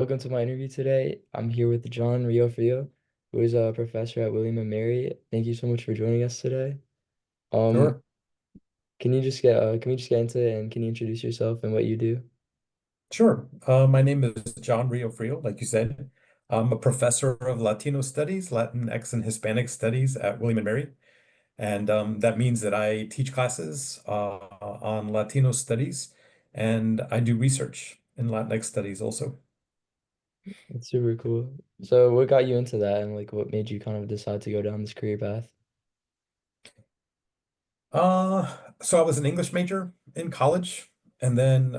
Welcome to my interview today. I'm here with John RioFrio, who is a professor at William and Mary. Thank you so much for joining us today. Um, Sure, can we just get into it and can you introduce yourself and what you do? sure. My name is John RioFrio, like you said. I'm a professor of Latino studies, Latinx and Hispanic studies at William and Mary. And that means that I teach classes on Latino studies and I do research in Latinx studies also. That's super cool. So what got you into that and like what made you kind of decide to go down this career path? So I was an English major in college, and then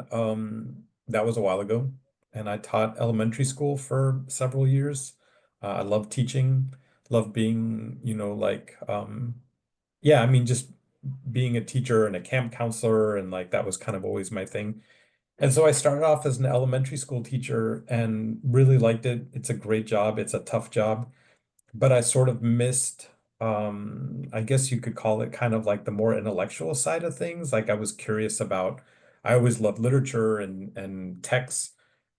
that was a while ago. And I taught elementary school for several years. I love teaching, love being, yeah, I mean, just being a teacher and a camp counselor, and like that was kind of always my thing. And so I started off as an elementary school teacher and really liked it. It's a great job. It's a tough job, but I sort of missed, I guess you could call it kind of like the more intellectual side of things. Like I was curious about, I always loved literature and texts,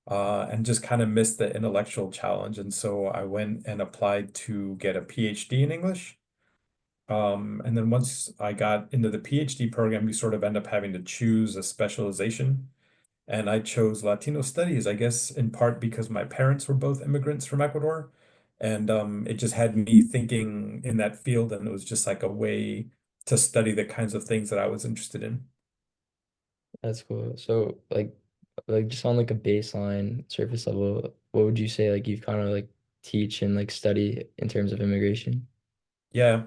and just kind of missed the intellectual challenge. And so I went and applied to get a PhD in English. And then once I got into the PhD program, you sort of end up having to choose a specialization. And I chose Latino studies, I guess, in part because my parents were both immigrants from Ecuador. And it just had me thinking in that field, and it was just like a way to study the kinds of things that I was interested in. That's cool. So like just on like a baseline surface level, what would you say like you've kind of like teach and like study in terms of immigration? Yeah.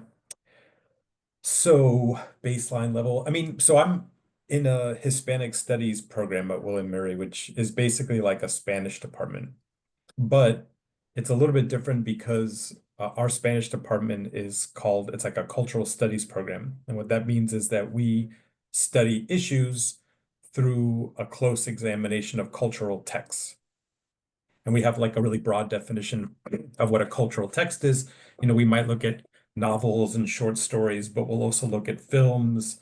So baseline level. I mean, so I'm in a Hispanic studies program at William Mary, which is basically like a Spanish department. But it's a little bit different because our Spanish department is called, it's like a cultural studies program. And what that means is that we study issues through a close examination of cultural texts. And we have like a really broad definition of what a cultural text is. We might look at novels and short stories, but we'll also look at films.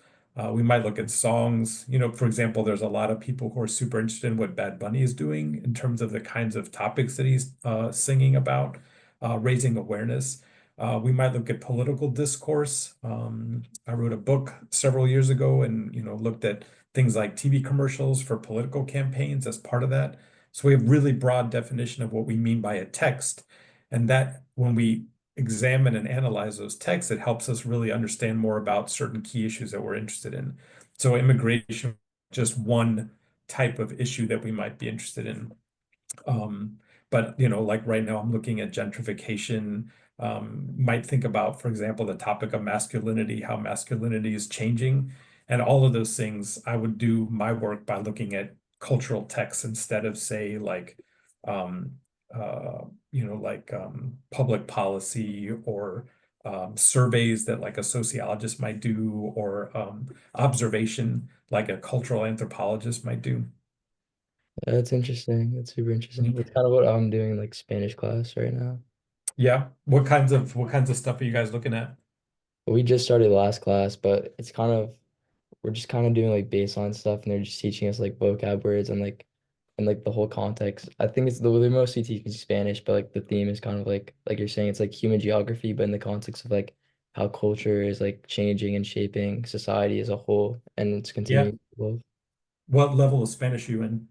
We might look at songs. For example, there's a lot of people who are super interested in what Bad Bunny is doing in terms of the kinds of topics that he's singing about, raising awareness. We might look at political discourse. I wrote a book several years ago and, looked at things like TV commercials for political campaigns as part of that. So we have really broad definition of what we mean by a text. And that when we examine and analyze those texts, it helps us really understand more about certain key issues that we're interested in. So immigration, just one type of issue that we might be interested in. But like right now, I'm looking at gentrification. Might think about, for example, the topic of masculinity, how masculinity is changing, and all of those things. I would do my work by looking at cultural texts instead of, say, like, um, public policy or surveys that like a sociologist might do, or observation like a cultural anthropologist might do. That's interesting. That's super interesting. That's kind of what I'm doing like Spanish class right now. Yeah. What kinds of stuff are you guys looking at? We just started last class, but it's kind of we're just kind of doing like baseline stuff and they're just teaching us like vocab words and like the whole context. I think they're mostly teaching Spanish, but like the theme is kind of like you're saying it's like human geography, but in the context of like how culture is like changing and shaping society as a whole and it's Yeah. continuing to evolve. What level of Spanish are you in?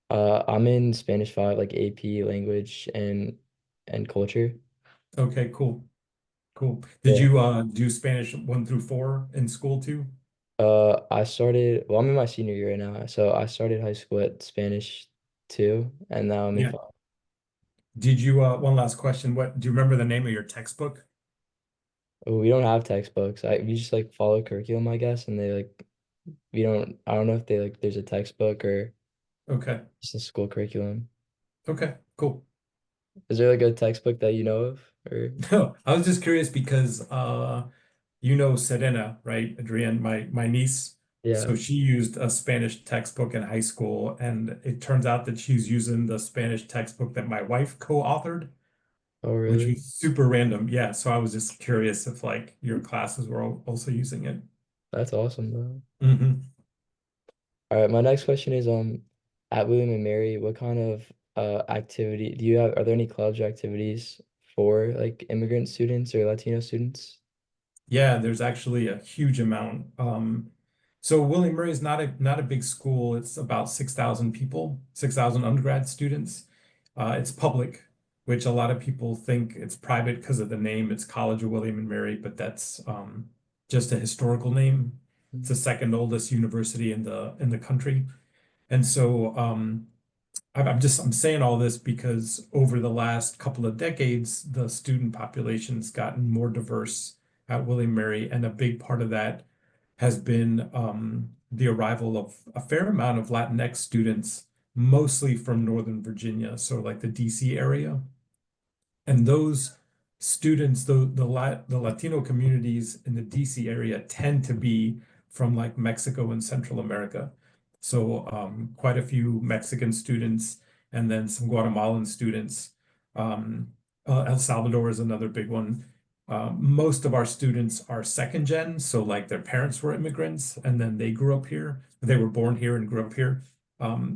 I'm in Spanish 5, like AP language and culture. Okay, cool. Cool. Did Yeah. you do Spanish 1 through 4 in school too? I started, well, I'm in my senior year right now. So I started high school at Spanish 2, and now I'm in Yeah. 5. Did you one last question. What do you remember the name of your textbook? Oh, we don't have textbooks. We just like follow curriculum, I guess, and they like I don't know if they like there's a textbook or Okay. just a school curriculum. Okay, cool. Is there like a textbook that you know of or No, I was just curious because Serena, right? Adrienne, my niece. yeah. So she used a Spanish textbook in high school, and it turns out that she's using the Spanish textbook that my wife co-authored, Oh, which really? was super random. Yeah, so I was just curious if like your classes were also using it. That's awesome though. Hmm. All right, my next question is at William and Mary, what kind of activity? Are there any clubs or activities for like immigrant students or Latino students? Yeah, there's actually a huge amount. So William Murray is not a big school. It's about 6,000 people, 6,000 undergrad students. It's public, which a lot of people think it's private because of the name. It's College of William and Mary, but that's just a historical name. It's the second oldest university in the country. And so I'm saying all this because over the last couple of decades, the student population's gotten more diverse at William Mary, and a big part of that has been the arrival of a fair amount of Latinx students, mostly from Northern Virginia, so like the DC area. And those students, the Latino communities in the DC area tend to be from like Mexico and Central America. So quite a few Mexican students and then some Guatemalan students. El Salvador is another big one. Most of our students are second gen, so like their parents were immigrants and then they grew up here. They were born here and grew up here.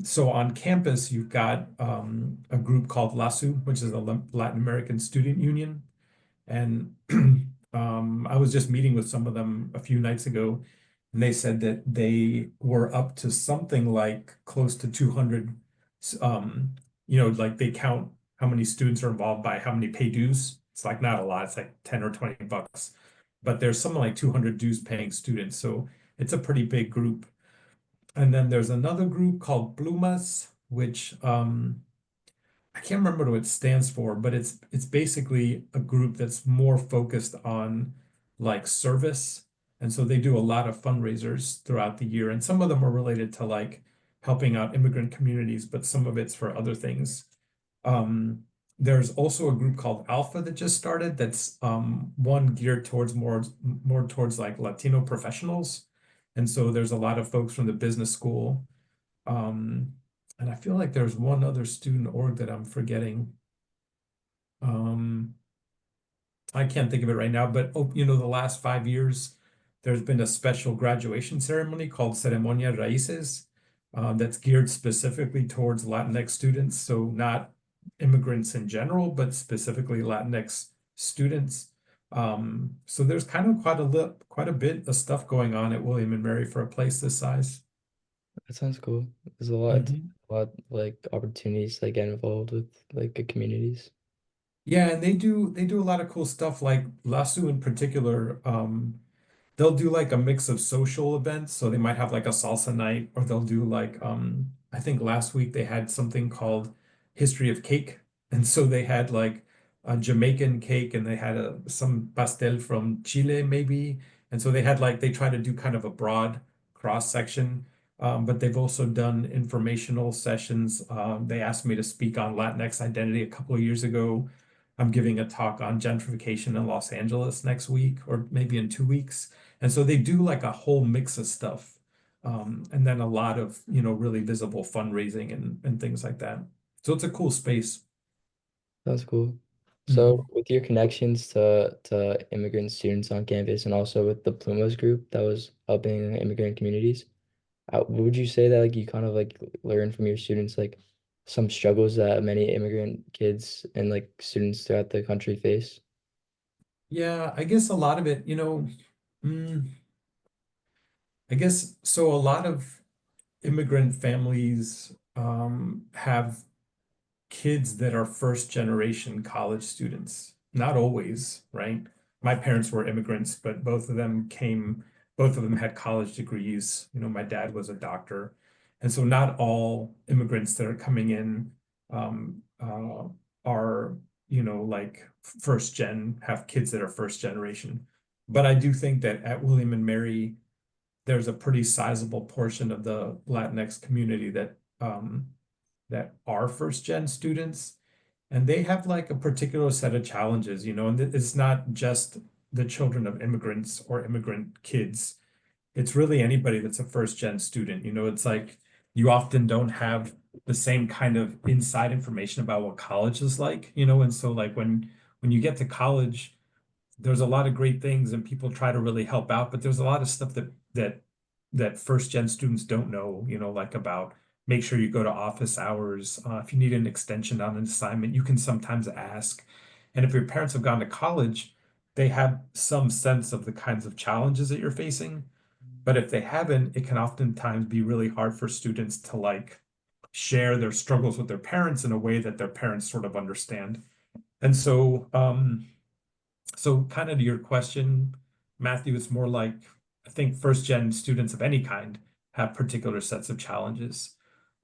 So on campus, you've got a group called LASU, which is a Latin American Student Union. And I was just meeting with some of them a few nights ago, and they said that they were up to something like close to 200. Like they count how many students are involved by how many pay dues. It's like not a lot, it's like 10 or 20 bucks. But there's something like 200 dues paying students. So it's a pretty big group. And then there's another group called Plumas, which I can't remember what it stands for, but it's basically a group that's more focused on like service. And so they do a lot of fundraisers throughout the year. And some of them are related to like helping out immigrant communities, but some of it's for other things. Um, there's also a group called Alpha that just started that's one geared towards more towards like Latino professionals. And so there's a lot of folks from the business school. Um, and I feel like there's one other student org that I'm forgetting. Um, I can't think of it right now, but the last 5 years, there's been a special graduation ceremony called Ceremonia Raíces, that's geared specifically towards Latinx students. So not immigrants in general, but specifically Latinx students. So there's kind of quite a bit of stuff going on at William and Mary for a place this size. That sounds cool. There's Mhm. a lot like opportunities to like, get involved with like the communities. Yeah, and they do a lot of cool stuff like Lasso in particular. They'll do like a mix of social events. So they might have like a salsa night, or they'll do like I think last week they had something called History of Cake. And so they had like a Jamaican cake and they had some pastel from Chile maybe. And so they try to do kind of a broad cross section. But they've also done informational sessions. They asked me to speak on Latinx identity a couple of years ago. I'm giving a talk on gentrification in Los Angeles next week, or maybe in 2 weeks. And so they do like a whole mix of stuff. And then a lot of, really visible fundraising and things like that. So it's a cool space. Sounds cool. So Mhm. with your connections to immigrant students on campus and also with the Plumas group that was helping immigrant communities, would you say that like you kind of like learn from your students like some struggles that many immigrant kids and like students throughout the country face? Yeah, I guess a lot of it, mm, I guess so. A lot of immigrant families have kids that are first generation college students. Not always, right? My parents were immigrants, but both of them had college degrees. My dad was a doctor. And so not all immigrants that are coming in are, like first gen, have kids that are first generation. But I do think that at William and Mary, there's a pretty sizable portion of the Latinx community that are first gen students, and they have like a particular set of challenges, and it's not just the children of immigrants or immigrant kids. It's really anybody that's a first gen student. It's like you often don't have the same kind of inside information about what college is like, and so like when you get to college, there's a lot of great things and people try to really help out, but there's a lot of stuff that first gen students don't know, like about make sure you go to office hours. If you need an extension on an assignment, you can sometimes ask. And if your parents have gone to college, they have some sense of the kinds of challenges that you're facing. But if they haven't, it can oftentimes be really hard for students to like share their struggles with their parents in a way that their parents sort of understand. And so kind of to your question, Matthew, it's more like I think first gen students of any kind have particular sets of challenges.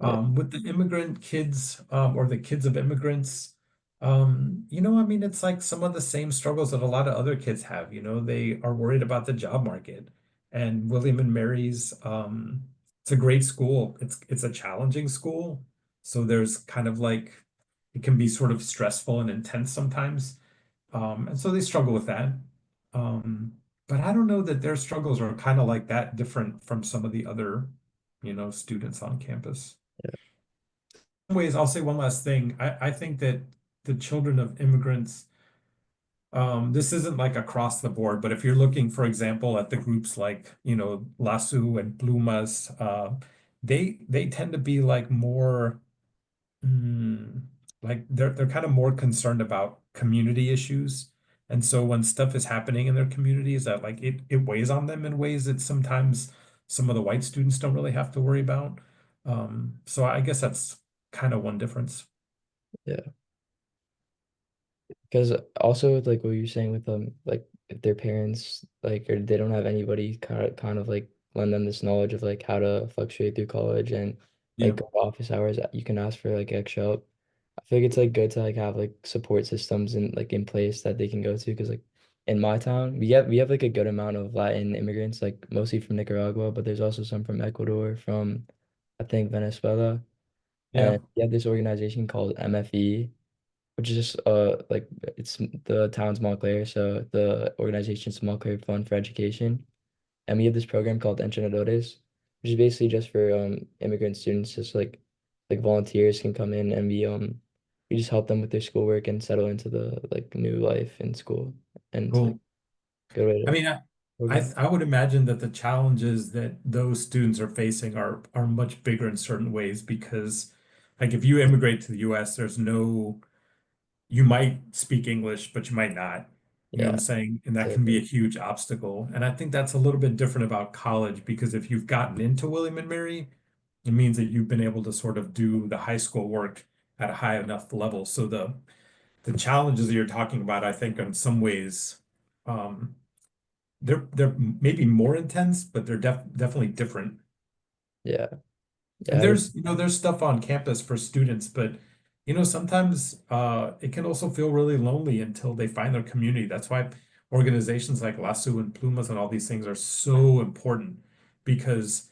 Yeah, With the immigrant kids, or the kids of immigrants, I mean, it's like some of the same struggles that a lot of other kids have. They are worried about the job market. And William and Mary's, it's a great school. It's a challenging school. So there's kind of like it can be sort of stressful and intense sometimes. And so they struggle with that. Um, but I don't know that their struggles are kind of like that different from some of the other, students on campus. yeah, In ways, I'll say one last thing. I think that the children of immigrants, this isn't like across the board, but if you're looking, for example, at the groups like, Lasso and Plumas, they tend to be like more. Mm, like they're kind of more concerned about community issues. And so when stuff is happening in their communities that like it weighs on them in ways that sometimes some of the white students don't really have to worry about. So I guess that's kind of one difference. yeah. Because also with like what you're saying with like if their parents like or they don't have anybody kind of like lend them this knowledge of like how to fluctuate through college and Yeah. like go to office hours, you can ask for like extra help. I feel like it's like good to like have like support systems in place that they can go to because like in my town we have like a good amount of Latin immigrants like mostly from Nicaragua, but there's also some from Ecuador, from I think Venezuela, Yeah. and we have this organization called MFE, which is just like it's the town's Montclair, so the organization's Montclair Fund for Education, and we have this program called Entrenadores, which is basically just for immigrant students, just like volunteers can come in and we just help them with their schoolwork and settle into the like new life in school, and it's like Cool. a good way I to mean, program. I would imagine that the challenges that those students are facing are much bigger in certain ways because like if you immigrate to the US, you might speak English, but you might not. You know what Yeah, I'm saying? And that so can be a huge obstacle. And I think that's a little bit different about college because if you've gotten into William and Mary, it means that you've been able to sort of do the high school work at a high enough level. So the challenges that you're talking about, I think in some ways, um, they're maybe more intense, but they're definitely different. yeah, And yeah, I there's stuff on campus for students, but sometimes it can also feel really lonely until they find their community. That's why organizations like Lasso and Plumas and all these things are so important because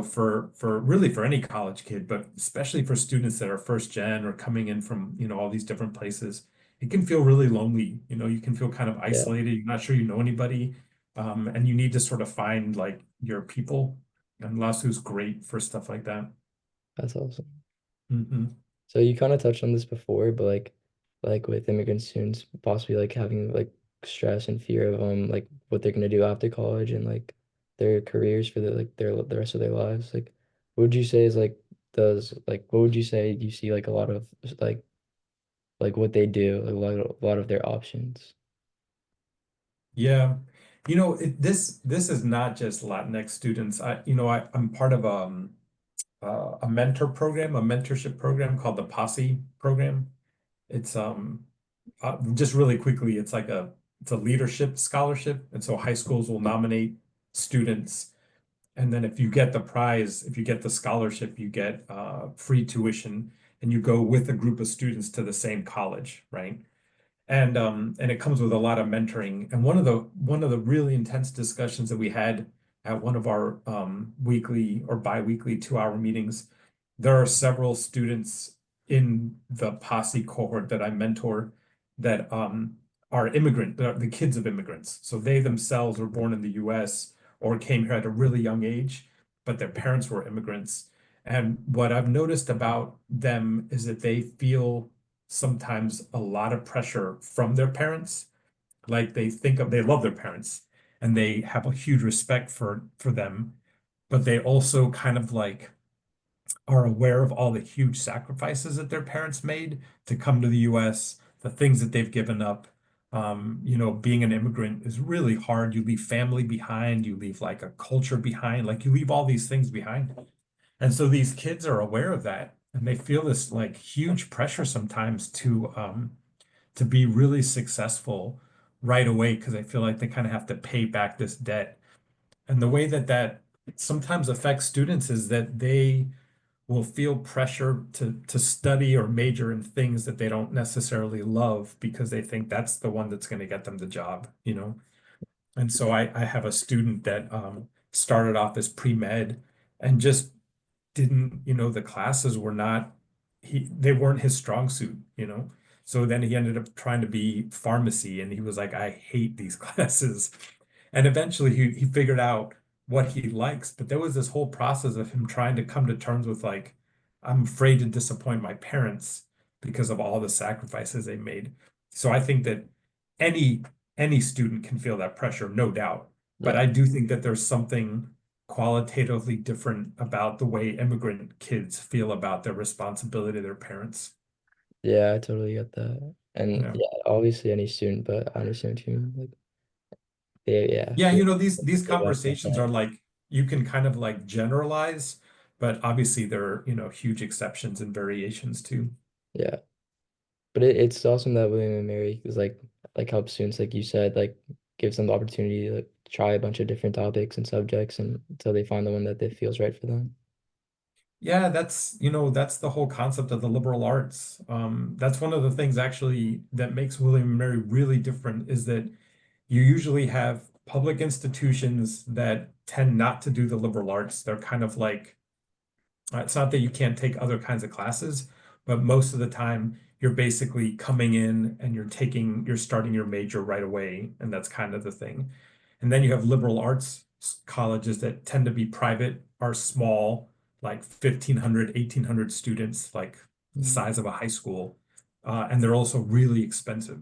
for really for any college kid, but especially for students that are first gen or coming in from all these different places, it can feel really lonely. You can feel kind of yeah, isolated. You're not sure you know anybody, and you need to sort of find like your people. And Lasso's great for stuff like that. that's awesome. Hmm. So you kind of touched on this before, but like with immigrant students possibly like having like stress and fear of like what they're gonna do after college and like their careers for the rest of their lives. Like what would you say is like does like what would you say you see like a lot of like what they do, like a lot of their options. Yeah. This is not just Latinx students. I'm part of a mentor program, a mentorship program called the Posse program. It's just really quickly, it's a leadership scholarship, and so high schools will nominate students. And then if you get the prize, if you get the scholarship, you get free tuition, and you go with a group of students to the same college, right? And it comes with a lot of mentoring. And one of the really intense discussions that we had at one of our weekly or biweekly 2-hour meetings, there are several students in the posse cohort that I mentor that are immigrant, they're the kids of immigrants. So they themselves were born in the US or came here at a really young age, but their parents were immigrants. And what I've noticed about them is that they feel sometimes a lot of pressure from their parents. Like they love their parents and they have a huge respect for them, but they also kind of like are aware of all the huge sacrifices that their parents made to come to the US, the things that they've given up. Being an immigrant is really hard. You leave family behind, you leave like a culture behind, like you leave all these things behind. And so these kids are aware of that, and they feel this like huge pressure sometimes to be really successful right away because they feel like they kind of have to pay back this debt. And the way that that sometimes affects students is that they will feel pressure to study or major in things that they don't necessarily love because they think that's the one that's going to get them the job, you know? And so I have a student that started off as pre-med and just didn't, the classes were not, they weren't his strong suit, you know? So then he ended up trying to be pharmacy and he was like, I hate these classes. And eventually he figured out what he likes, but there was this whole process of him trying to come to terms with like, I'm afraid to disappoint my parents because of all the sacrifices they made. So I think that any any student can feel that pressure, no doubt. But Yeah. I do think that there's something qualitatively different about the way immigrant kids feel about their responsibility to their parents. Yeah, I totally get that. And Yeah. yeah, obviously any student, but I understand what you mean. Like they yeah, Yeah, feel these they left conversations are behind. like you can kind of like generalize, but obviously there are, huge exceptions and variations too. Yeah. But it's awesome that William and Mary is like help students, like you said, like gives them the opportunity to like, try a bunch of different topics and subjects and until they find the one that they feels right for them. Yeah, that's the whole concept of the liberal arts. That's one of the things actually that makes William and Mary really different is that you usually have public institutions that tend not to do the liberal arts. They're kind of like it's not that you can't take other kinds of classes, but most of the time you're basically coming in and you're starting your major right away, and that's kind of the thing. And then you have liberal arts colleges that tend to be private, are small, like 1,500, 1,800 students, like the Mm. size of a high school. And they're also really expensive.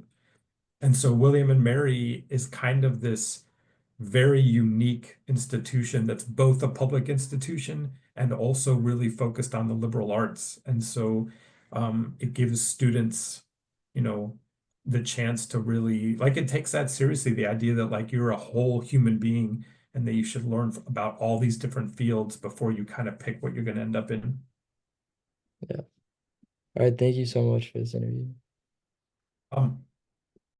And so William and Mary is kind of this very unique institution that's both a public institution and also really focused on the liberal arts. And so it gives students, you know, the chance to really, like, it takes that seriously, the idea that, like, you're a whole human being and that you should learn about all these different fields before you kind of pick what you're going to end up in. Yeah. All right, thank you so much for this interview.